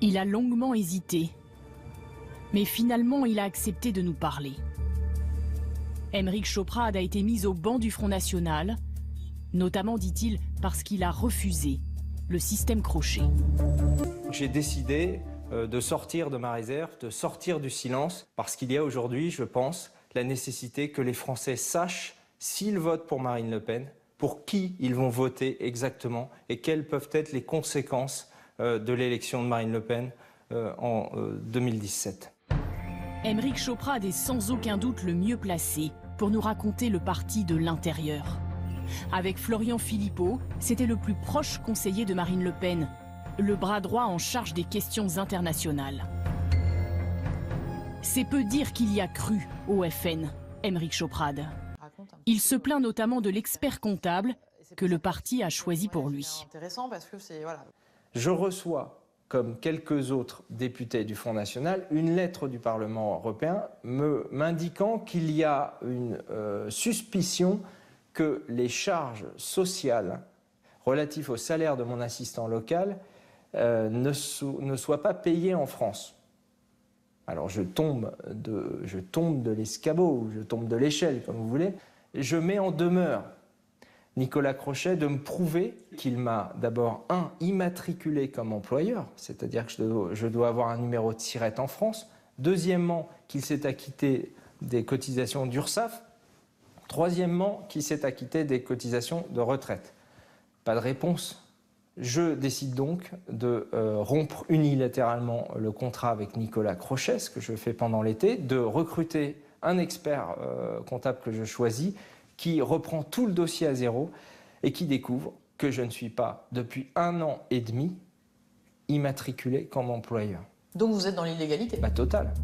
Il a longuement hésité. Mais finalement, il a accepté de nous parler. Aymeric Choprade a été mis au banc du Front National, notamment, dit-il, parce qu'il a refusé le système Crochet. J'ai décidé de sortir de ma réserve, de sortir du silence, parce qu'il y a aujourd'hui, je pense, la nécessité que les Français sachent, s'ils votent pour Marine Le Pen, pour qui ils vont voter exactement et quelles peuvent être les conséquences de l'élection de Marine Le Pen en 2017. Aymeric Choprade est sans aucun doute le mieux placé pour nous raconter le parti de l'intérieur. Avec Florian Philippot, c'était le plus proche conseiller de Marine Le Pen, le bras droit en charge des questions internationales. C'est peu dire qu'il y a cru au FN, Aymeric Choprade. Il se plaint notamment de l'expert comptable que le parti a choisi pour lui. Je reçois, comme quelques autres députés du Front National, une lettre du Parlement européen m'indiquant qu'il y a une suspicion que les charges sociales relatives au salaire de mon assistant local ne soient pas payées en France. Alors je tombe de l'escabeau, ou je tombe de l'échelle, comme vous voulez. Je mets en demeure Nicolas Crochet de me prouver qu'il m'a d'abord, immatriculé comme employeur, c'est-à-dire que je dois avoir un numéro de SIRET en France. Deuxièmement, qu'il s'est acquitté des cotisations d'URSSAF. Troisièmement, qu'il s'est acquitté des cotisations de retraite. Pas de réponse. Je décide donc de rompre unilatéralement le contrat avec Nicolas Crochet, ce que je fais pendant l'été, de recruter un expert comptable que je choisis, qui reprend tout le dossier à zéro et qui découvre que je ne suis pas, depuis 1 an et demi, immatriculé comme employeur. Donc vous êtes dans l'illégalité? Totale.